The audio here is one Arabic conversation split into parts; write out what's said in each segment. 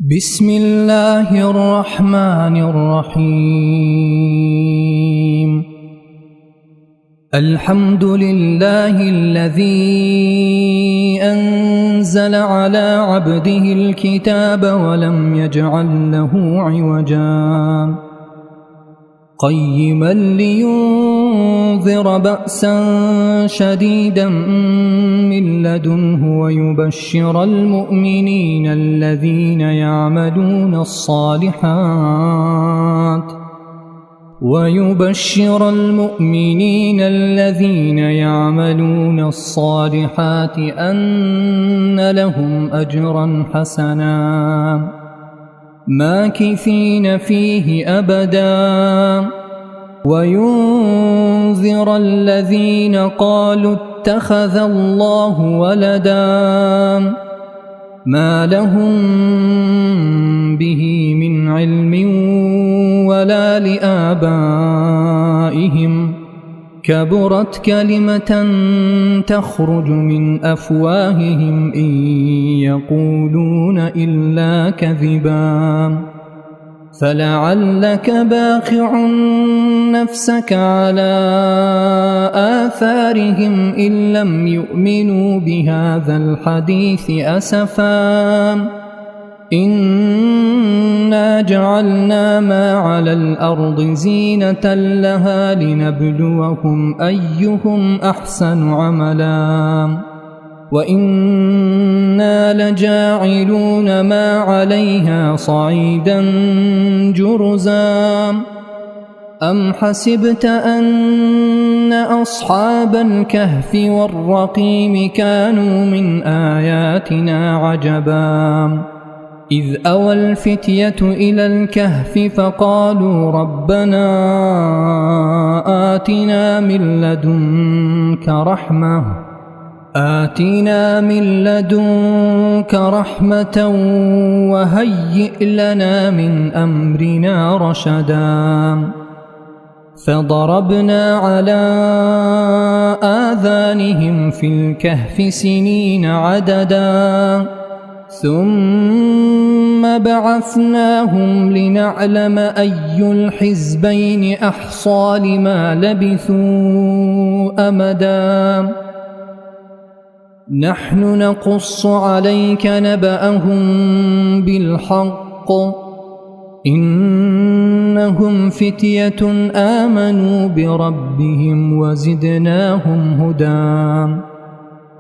بسم الله الرحمن الرحيم. الحمد لله الذي أنزل على عبده الكتاب ولم يجعل له عوجا قيما لينذر بأسا شديدا من لدنه ويبشر المؤمنين الذين يعملون الصالحات أن لهم أجرا حسنا ماكثين فيه أبدا وينذر الذين قالوا اتخذ الله ولدا ما لهم به من علم ولا لآبائهم كبرت كلمة تخرج من أفواههم إن يقولون إلا كذبا فلعلك باخع نفسك على آثارهم إن لم يؤمنوا بهذا الحديث أسفا إنا جعلنا ما على الأرض زينة لها لنبلوهم أيهم أحسن عملا وإنا لجاعلون ما عليها صعيدا جرزا أم حسبت أن أصحاب الكهف والرقيم كانوا من آياتنا عجبا إذ أوى الفتية إلى الكهف فقالوا ربنا آتنا من لدنك رحمة وهيئ لنا من أمرنا رشدا فضربنا على آذانهم في الكهف سنين عددا ثم بعثناهم لنعلم أي الحزبين أحصى لما لبثوا أمدا نحن نقص عليك نبأهم بالحق إنهم فتية آمنوا بربهم وزدناهم هدى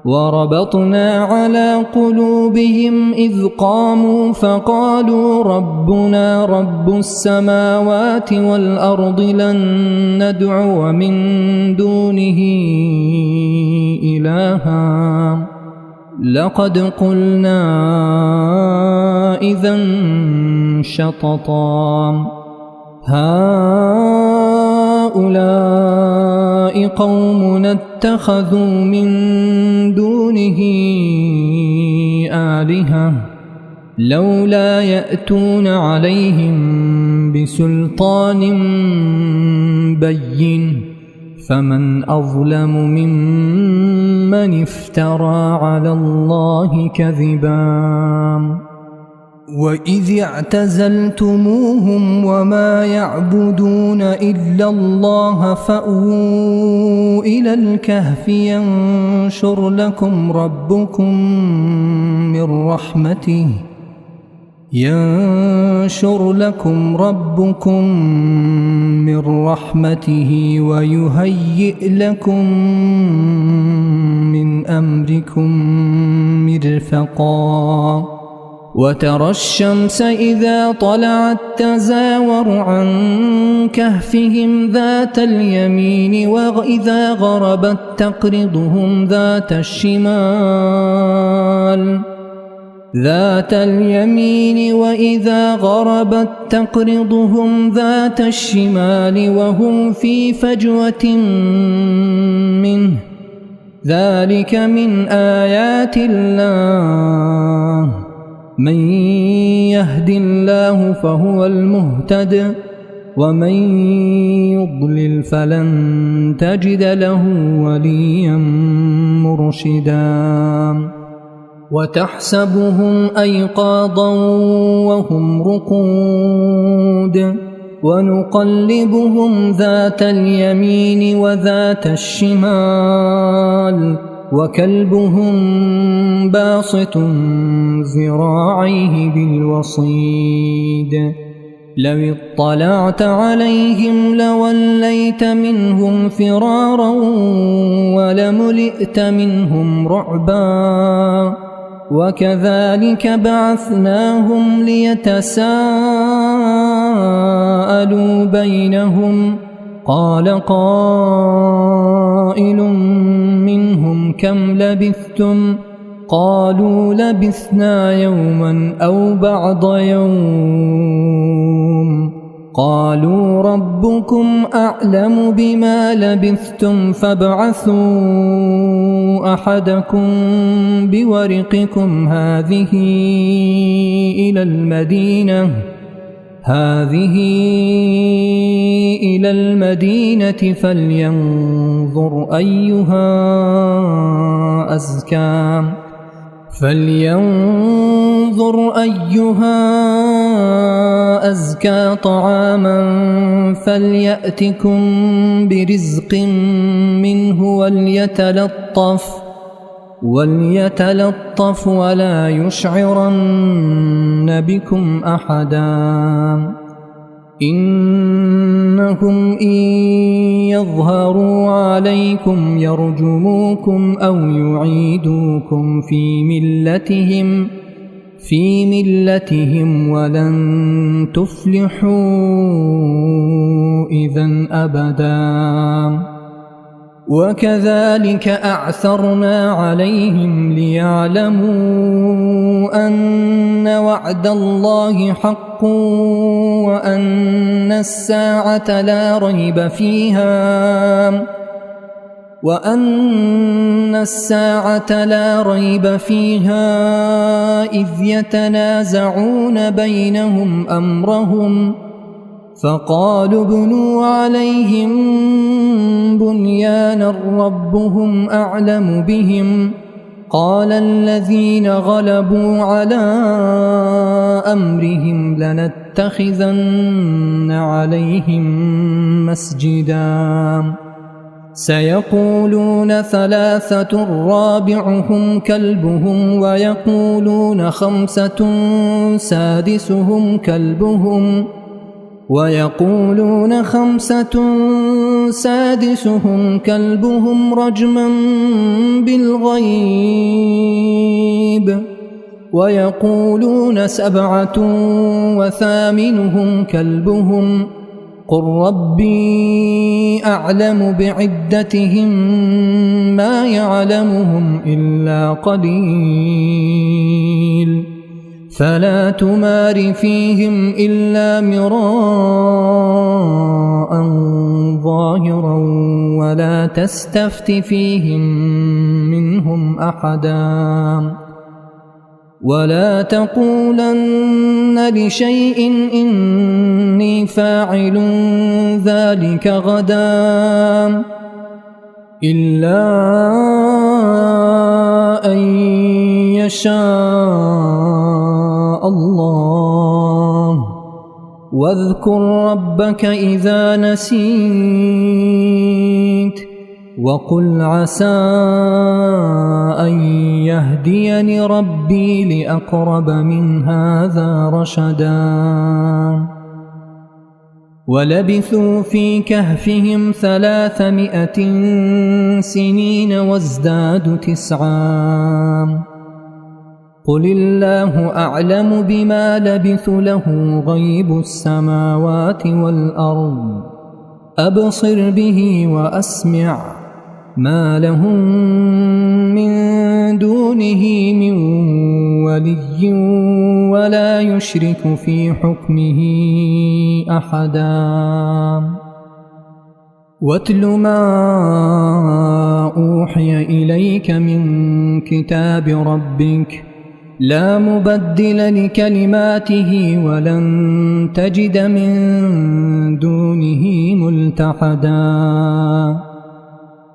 وربطنا على قلوبهم إذ قاموا فقالوا ربنا رب السماوات والأرض لن ندعو من دونه إلها لقد قلنا إذا شططا هؤلاء قومنا اتخذوا من دونه آلهة لولا يأتون عليهم بسلطان بين فمن أظلم ممن افترى على الله كذبا وإذ اعتزلتموهم وما يعبدون إلا الله فأووا إلى الكهف ينشر لكم ربكم من رحمته ويهيئ لكم من أمركم مرفقا وترى الشمس إذا طلعت تزاور عن كهفهم ذات اليمين وإذا غربت تقرضهم ذات الشمال وهم في فجوة منه ذلك من آيات الله من يهد الله فهو المهتد ومن يضلل فلن تجد له وليا مرشدا وتحسبهم أيقاظا وهم رقود ونقلبهم ذات اليمين وذات الشمال وكلبهم باسط ذراعيه بالوصيد لو اطلعت عليهم لوليت منهم فرارا ولملئت منهم رعبا وكذلك بعثناهم ليتساءلوا بينهم قال قائل منهم كم لبثتم قالوا لبثنا يوما أو بعض يوم قالوا ربكم أعلم بما لبثتم فابعثوا أحدكم بورقكم هذه إلى المدينة فلينظر أيها أزكى طعاما فليأتكم برزق منه وليتلطف ولا يشعرن بكم أحدا إنهم إن يظهروا عليكم يرجموكم أو يعيدوكم في ملتهم ولن تفلحوا إذن أبدا وكذلك أعثرنا عليهم ليعلموا أن وعد الله حق وأن الساعة لا ريب فيها إذ يتنازعون بينهم أمرهم فقالوا ابنوا عليهم بنيانا ربهم أعلم بهم قال الذين غلبوا على أمرهم لنتخذن عليهم مسجدا سيقولون ثلاثة رابعهم كلبهم ويقولون خمسة سادسهم كلبهم رجما بالغيب ويقولون 7 وثامنهم كلبهم قل ربي أعلم بعدتهم ما يعلمهم إلا قليل فلا تمار فيهم إلا مراء ظاهرا ولا تستفت فيهم منهم أحدا ولا تقولن لشيء إني فاعل ذلك غدا إلا أن يشاء الله واذكر ربك إذا نسيت وقل عسى أن يهديني ربي لأقرب من هذا رشدا ولبثوا في كهفهم 300 سنين وازدادوا 9 قل الله أعلم بما لبثوا له غيب السماوات والأرض أبصر به وأسمع ما لهم من دونه من ولي ولا يشرك في حكمه أحدا واتل ما أوحي إليك من كتاب ربك لا مبدل لكلماته ولن تجد من دونه ملتحدا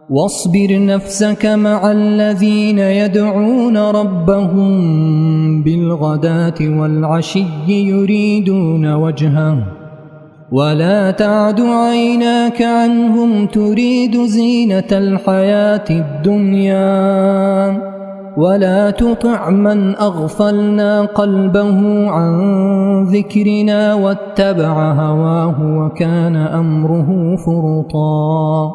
واصبر نفسك مع الذين يدعون ربهم بالغداة والعشي يريدون وجهه ولا تعد عيناك عنهم تريد زينة الحياة الدنيا ولا تطع من أغفلنا قلبه عن ذكرنا واتبع هواه وكان أمره فرطا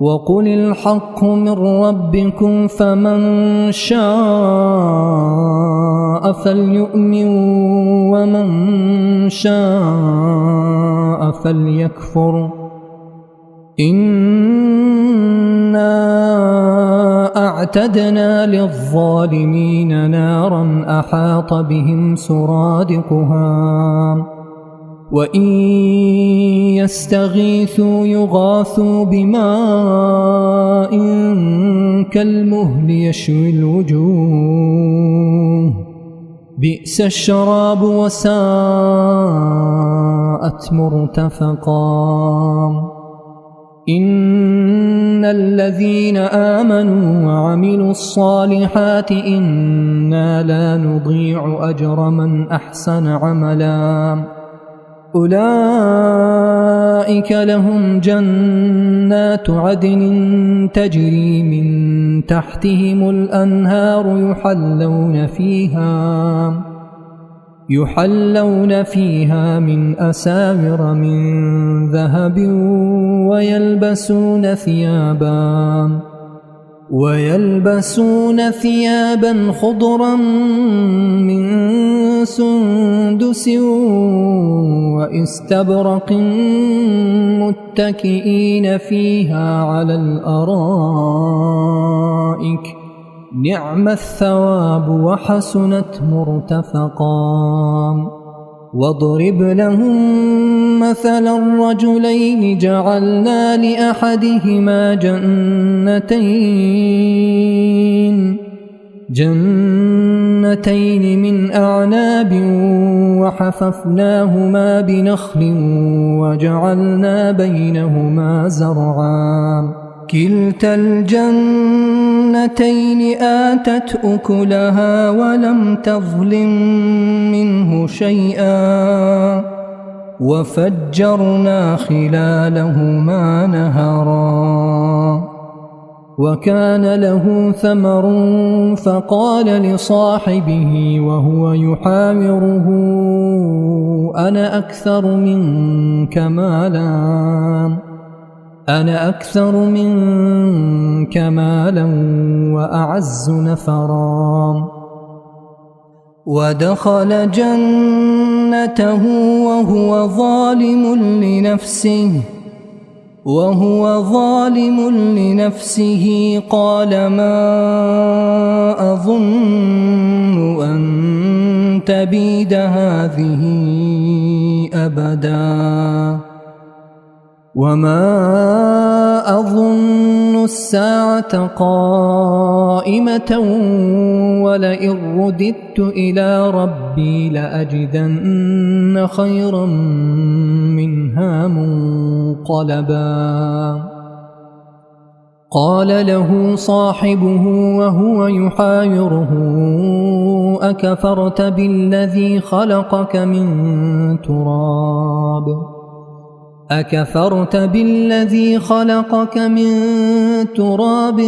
وقل الحق من ربكم فمن شاء فليؤمن ومن شاء فليكفر إنا أعتدنا للظالمين نارا أحاط بهم سرادقها وإن يستغيثوا يغاثوا بماء كالمهل يشوي الوجوه بئس الشراب وساءت مرتفقا إن الذين آمنوا وعملوا الصالحات إنا لا نضيع أجر من أحسن عملا أولئك لهم جنات عدن تجري من تحتهم الأنهار يحلون فيها من أساور من ذهب ويلبسون ثيابا خضرا من سندس وإستبرق متكئين فيها على الأرائك نعم الثواب وحسنت مرتفقا واضرب لهم مثلا الرجلين جعلنا لأحدهما جنتين من أعناب وحففناهما بنخل وجعلنا بينهما زرعا كلتا الجنتين آتت أكلها ولم تظلم منه شيئا وفجرنا خلالهما نهرا وكان له ثمر فقال لصاحبه وهو يحاوره أنا أكثر منك مالا وأعز نفرا ودخل جنته وهو ظالم لنفسه قال ما أظن أن تبيد هذه أبدا وما أظن الساعة قائمة ولئن رددت إلى ربي لأجدن خيرا منها منقلبا قال له صاحبه وهو يحاوره أكفرت بالذي خلقك من تراب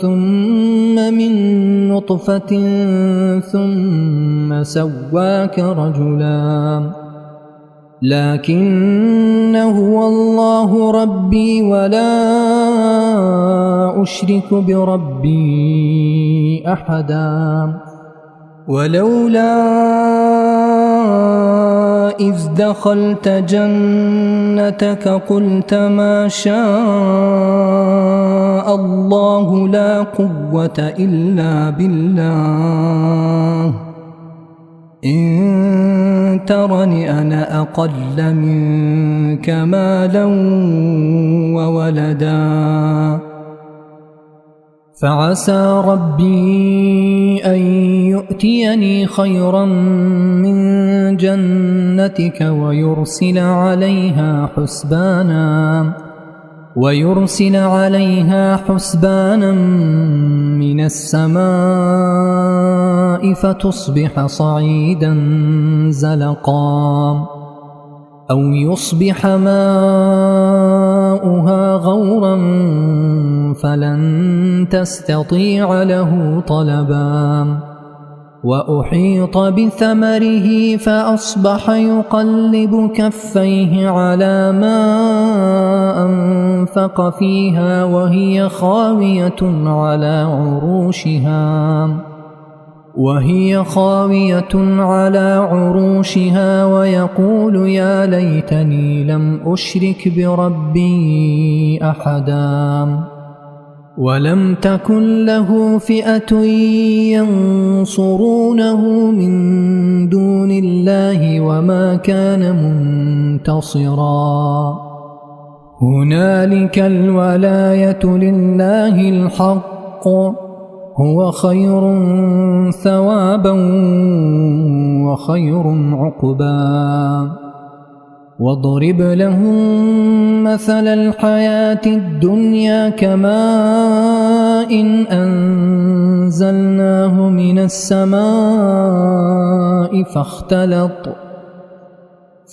ثم من نطفة ثم سواك رجلا لكن هو الله ربي ولا أشرك بربي أحدا ولولا إذ دخلت جنتك قلت ما شاء الله لا قوة إلا بالله إن ترني أنا أقل منك مالا وولدا فعسى ربي أن يؤتيني خيرا من جنتك ويرسل عليها حسبانا ويرسل عليها حسبانا من السماء فتصبح صعيدا زلقا أو يصبح ماؤها غورا فلن تستطيع له طلبا وأحيط بثمره فأصبح يقلب كفيه على ما أنفق فيها وهي خاوية على عروشها ويقول يا ليتني لم أشرك بربي أحدا ولم تكن له فئة ينصرونه من دون الله وما كان منتصرا هنالك الولاية لله الحق هو خير ثوابا وخير عقبا واضرب لهم مثل الحياة الدنيا كماء أنزلناه من السماء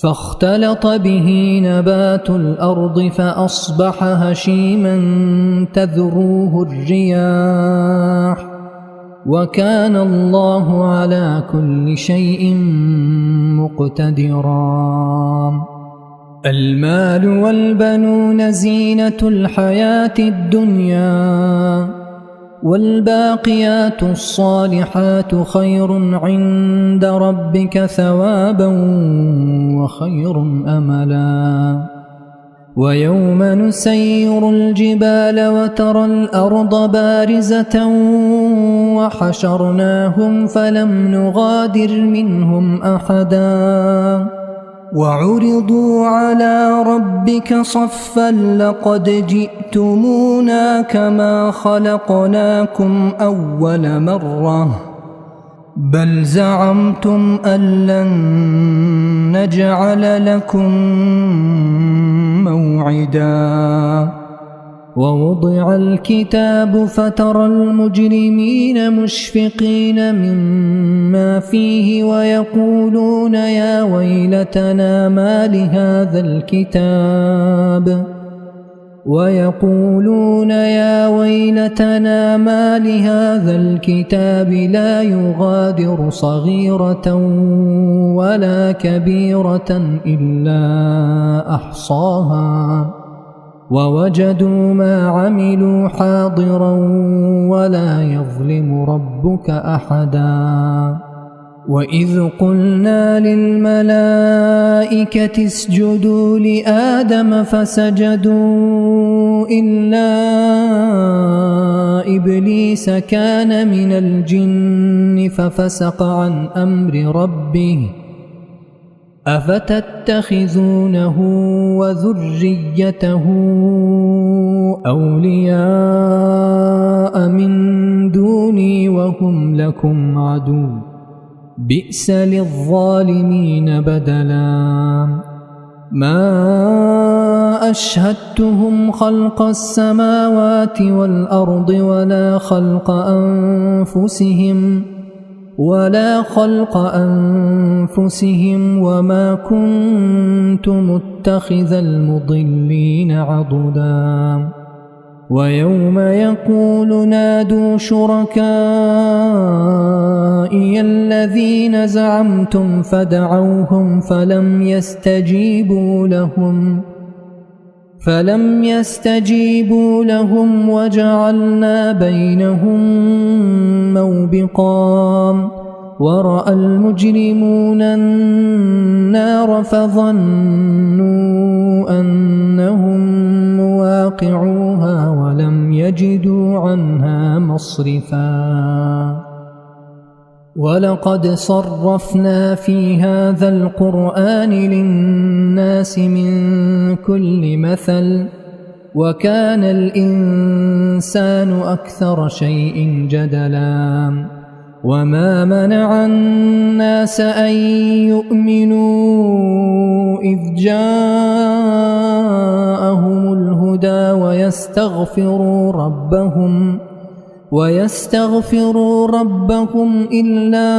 فاختلط به نبات الأرض فأصبح هشيما تذروه الرياح وكان الله على كل شيء مقتدرا المال والبنون زينة الحياة الدنيا والباقيات الصالحات خير عند ربك ثوابا وخير أملا ويوم نسير الجبال وترى الأرض بارزة وحشرناهم فلم نغادر منهم أحدا وعرضوا على ربك صفا لقد جئتمونا كما خلقناكم أول مرة بل زعمتم أن لن نجعل لكم موعدا ووضع الكتاب فترى المجرمين مشفقين مما فيه ويقولون يا ويلتنا ما لهذا الكتاب لا يغادر صغيرة ولا كبيرة إلا أحصاها ووجدوا ما عملوا حاضرا ولا يظلم ربك أحدا وإذ قلنا للملائكة اسجدوا لآدم فسجدوا إلا إبليس كان من الجن ففسق عن أمر ربه أفتتخذونه وذريته أولياء من دوني وهم لكم عدو بئس للظالمين بدلا ما أشهدتهم خلق السماوات والأرض ولا خلق أنفسهم وما كنت متخذ المضلين عضدا ويوم يقول نادوا شركائي الذين زعمتم فدعوهم فلم يستجيبوا لهم وجعلنا بينهم موبقا ورأى المجرمون النار فظنوا أنهم مواقعوها ولم يجدوا عنها مصرفا ولقد صرفنا في هذا القرآن للناس من كل مثل وكان الإنسان أكثر شيء جدلا وما منع الناس أن يؤمنوا إذ جاءهم الهدى الهدى ويستغفروا ربهم إلا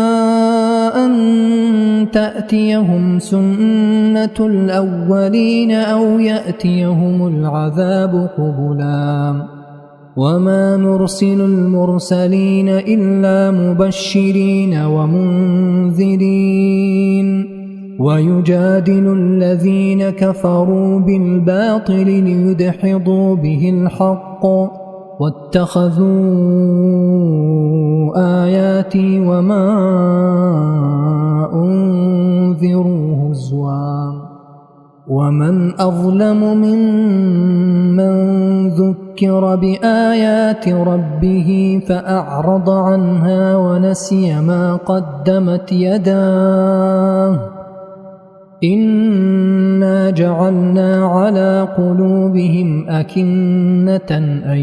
أن تأتيهم سنة الأولين أو يأتيهم العذاب قبلا وما نرسل المرسلين إلا مبشرين ومنذرين ويجادل الذين كفروا بالباطل ليدحضوا به الحق واتخذوا آياتي وما أنذروا هزوا ومن أظلم ممن ذكر بآيات ربه فأعرض عنها ونسي ما قدمت يداه إنا جعلنا على قلوبهم أكنة أن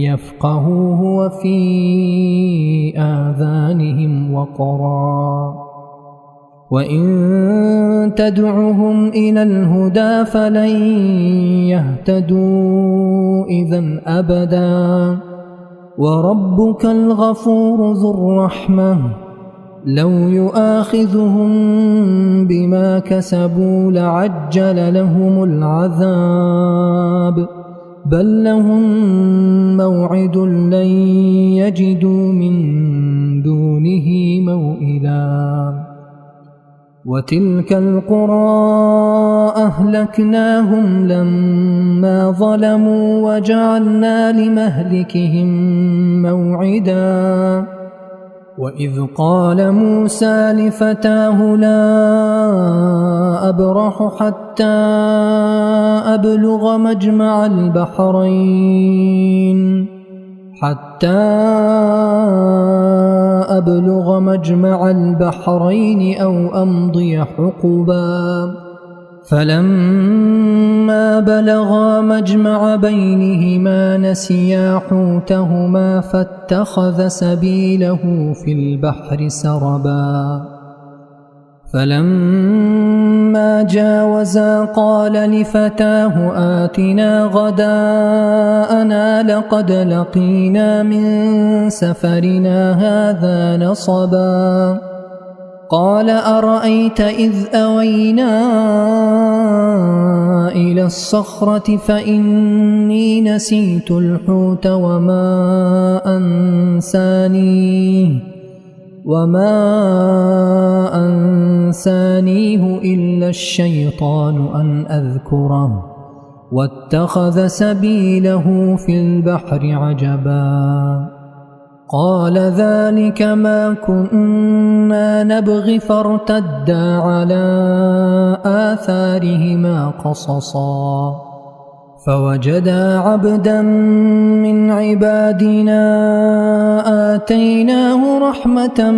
يفقهوه وفي آذانهم وقرا وإن تدعهم إلى الهدى فلن يهتدوا إذن أبدا وربك الغفور ذو الرحمة لو يؤاخذهم بما كسبوا لعجل لهم العذاب بل لهم موعد لن يجدوا من دونه موئلا وتلك القرى أهلكناهم لما ظلموا وجعلنا لمهلكهم موعدا وإذ قال موسى لفتاه لا أبرح حتى أبلغ مجمع البحرين أو أمضي حقبا فلما بلغا مجمع بينهما نسيا حوتهما فاتخذ سبيله في البحر سربا فلما جاوزا قال لفتاه آتنا غداءنا لقد لقينا من سفرنا هذا نصبا قال أرأيت إذ أوينا إلى الصخرة فإني نسيت الحوت وما أنسانيه إلا الشيطان أن أذكره واتخذ سبيله في البحر عجبا قال ذلك ما كنا نبغي فارتدا على آثارهما قصصا فوجدا عبدا من عبادنا آتيناه رحمة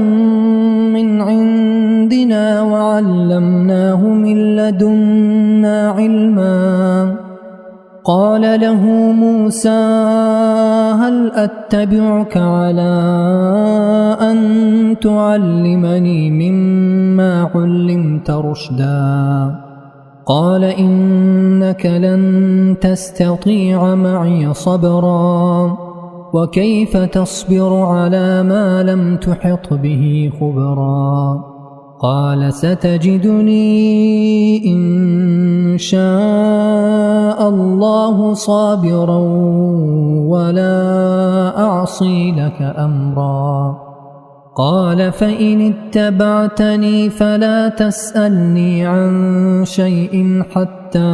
من عندنا وعلمناه من لدنا علما قال له موسى هل أتبعك على أن تعلمني مما علمت رشدا قال إنك لن تستطيع معي صبرا وكيف تصبر على ما لم تحط به خبرا قال ستجدني إن شاء الله صابرا ولا أعصي لك أمرا قال فإن اتبعتني فلا تسألني عن شيء حتى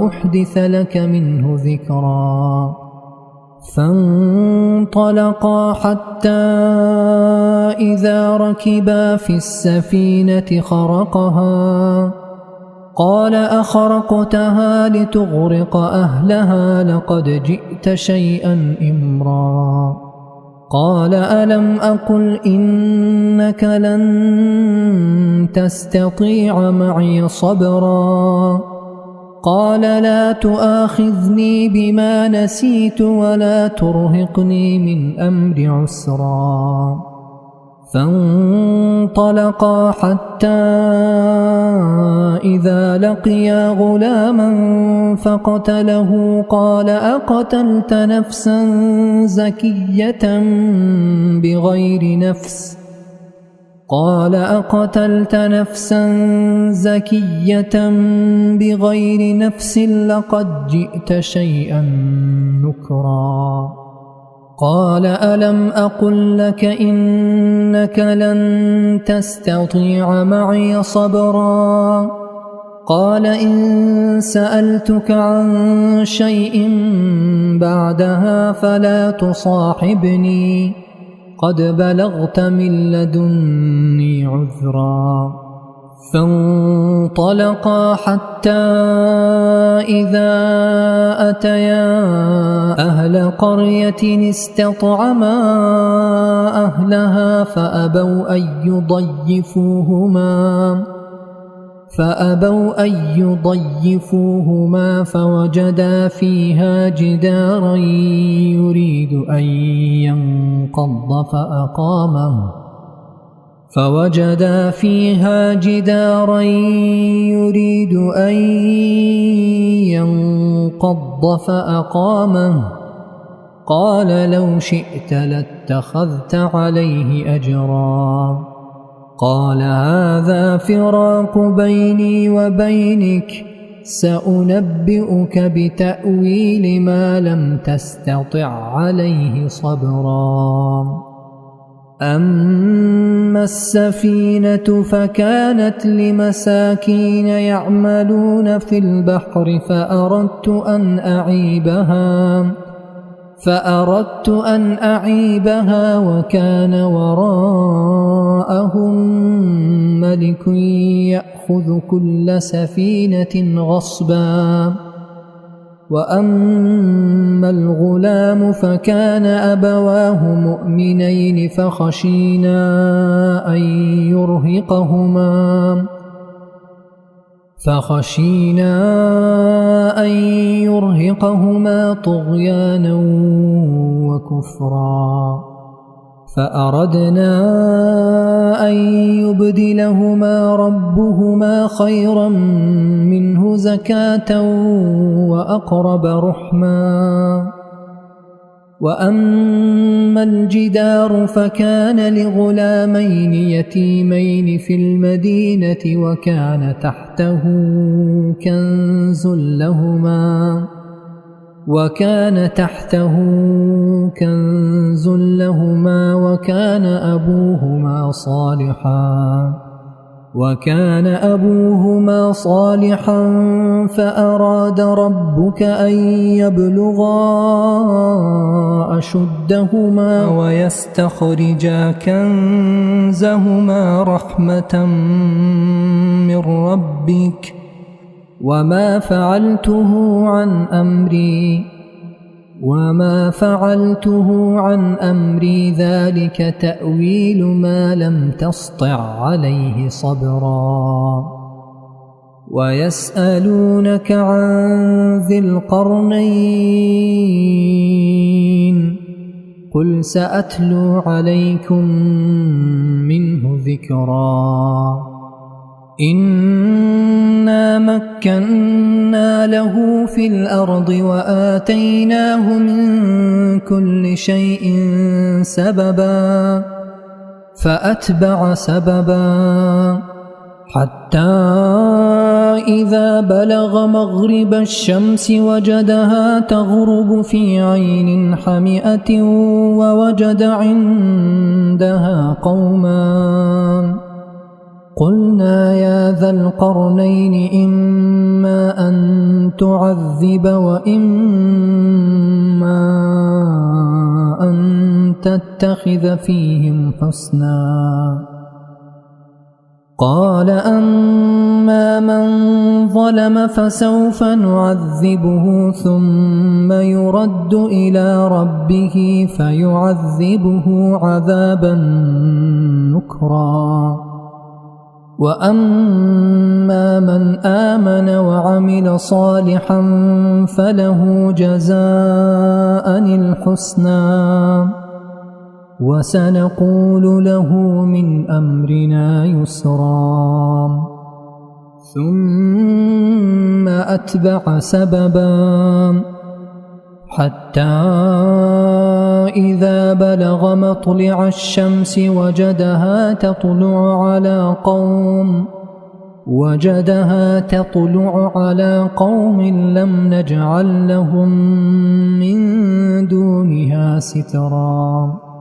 أحدث لك منه ذكرا فانطلقا حتى إذا ركبا في السفينة خرقها قال أخرقتها لتغرق أهلها لقد جئت شيئا إمرا قال ألم أقل إنك لن تستطيع معي صبرا قال لا تؤاخذني بما نسيت ولا ترهقني من أمر عسرا فانطلقا حتى إذا لقيا غلاما فقتله قال أقتلت نفسا زكية بغير نفس لقد جئت شيئا نكرا قال ألم أقل لك إنك لن تستطيع معي صبرا قال إن سألتك عن شيء بعدها فلا تصاحبني قد بلغت من لدني عذرا فانطلقا حتى إذا أتيا أهل قرية استطعما أهلها فأبوا أن يضيفوهما فوجدا فيها جدارا يريد أن ينقض فأقامه قال لو شئت لاتخذت عليه أجرا قال هذا فراق بيني وبينك سأنبئك بتأويل ما لم تستطع عليه صبرا أما السفينة فكانت لمساكين يعملون في البحر فأردت أن أعيبها وكان وراءهم ملك يأخذ كل سفينة غصبا وأما الغلام فكان أبواه مؤمنين فخشينا أن يرهقهما طغيانا وكفرا فأردنا أن يبدلهما ربهما خيرا منه زكاة وأقرب رحما وأما الجدار فكان لغلامين يتيمين في المدينة وكان تحته كنز لهما وكان أبوهما صالحا فأراد ربك أن يبلغا أشدهما ويستخرجا كنزهما رحمة من ربك وما فعلته عن أمري ذلك تأويل ما لم تسطع عليه صبرا ويسألونك عن ذي القرنين قل سأتلو عليكم منه ذكرا إنا مكنا له في الأرض وآتيناه من كل شيء سببا فأتبع سببا حتى إذا بلغ مغرب الشمس وجدها تغرب في عين حمئة ووجد عندها قوما قلنا يا ذا القرنين إما أن تعذب وإما أن تتخذ فيهم حسنا قال أما من ظلم فسوف نعذبه ثم يرد إلى ربه فيعذبه عذابا نكرا وأما من آمن وعمل صالحا فله جزاء الحسنى وسنقول له من أمرنا يسرا ثم أتبع سببا حتى إذا بلغ مطلع الشمس وجدها تطلع على قوم لم نجعل لهم من دونها سترا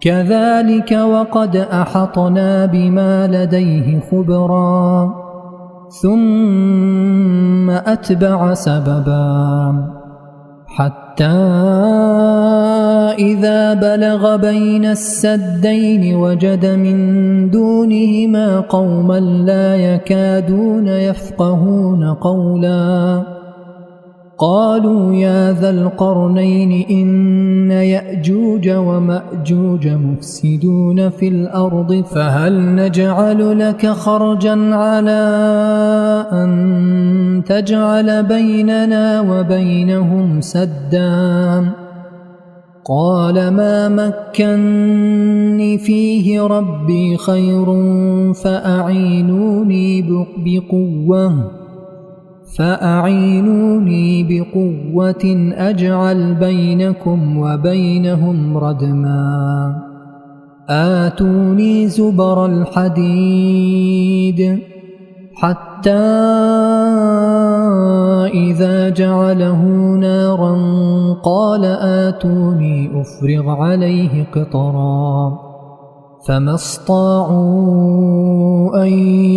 كذلك وقد أحطنا بما لديه خبرا ثم أتبع سببا حتى إذا بلغ بين السدين وجد من دونهما قوما لا يكادون يفقهون قولا قالوا يا ذا القرنين إن يأجوج ومأجوج مفسدون في الأرض فهل نجعل لك خرجا على أن تجعل بيننا وبينهم سدا قال ما مكني فيه ربي خير فأعينوني بقوة أجعل بينكم وبينهم ردما آتوني زبر الحديد حتى إذا جعله نارا قال آتوني أفرغ عليه قطرا فما استطاعوا أن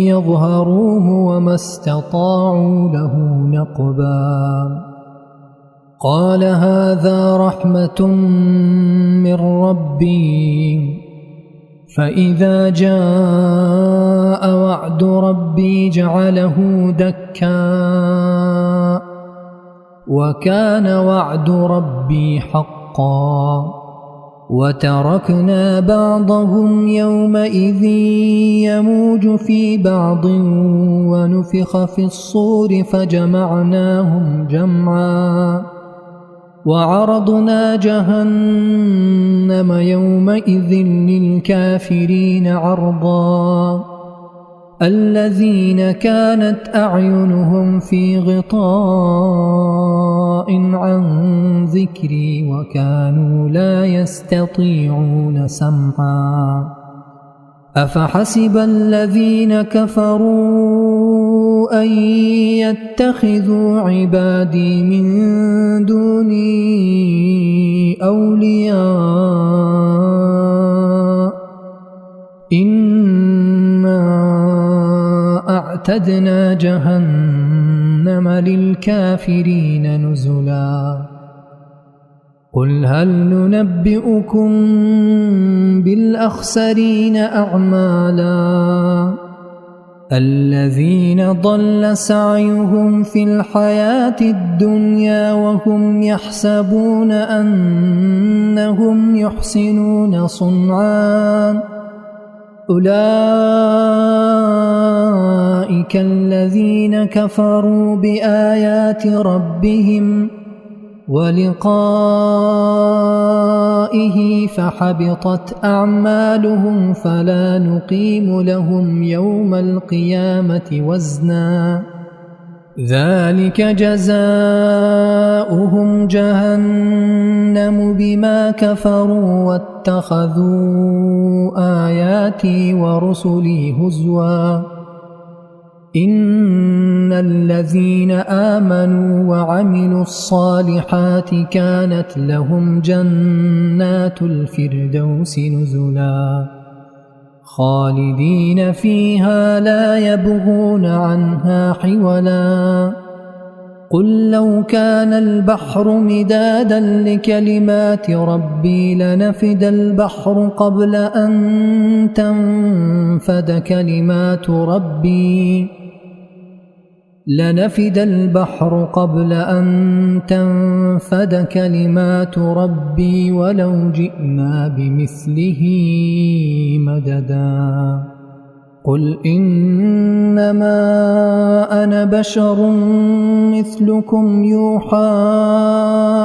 يظهروه وما استطاعوا له نقبا قال هذا رحمة من ربي فإذا جاء وعد ربي جعله دكا وكان وعد ربي حقا وتركنا بعضهم يومئذ يموج في بعض ونفخ في الصور فجمعناهم جمعا وعرضنا جهنم يومئذ للكافرين عرضا الذين كانت أعينهم في غطاء عن ذكري وكانوا لا يستطيعون سمعا أفحسب الذين كفروا أن يتخذوا عبادي من دوني أولياء إنا أعتدنا جهنم للكافرين نزلا قل هل ننبئكم بالأخسرين أعمالا الذين ضل سعيهم في الحياة الدنيا وهم يحسبون أنهم يحسنون صنعا أولئك الذين كفروا بآيات ربهم ولقائه فحبطت أعمالهم فلا نقيم لهم يوم القيامة وزنا ذلك جزاؤهم جهنم بما كفروا واتخذوا آياتي ورسلي هزوا إن الذين آمنوا وعملوا الصالحات كانت لهم جنات الفردوس نزلا خالدين فيها لا يبغون عنها حولا قل لو كان البحر مدادا لكلمات ربي لنفد البحر قبل أن تنفد كلمات ربي ولو جئنا بمثله مددا قل إنما أنا بشر مثلكم يوحى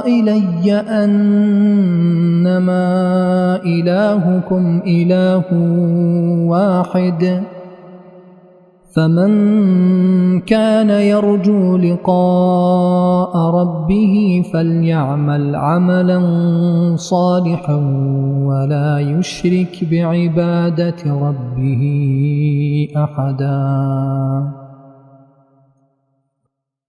إلي أنما إلهكم إله واحد فمن كان يرجو لقاء ربه فليعمل عملا صالحا ولا يشرك بعبادة ربه أحدا.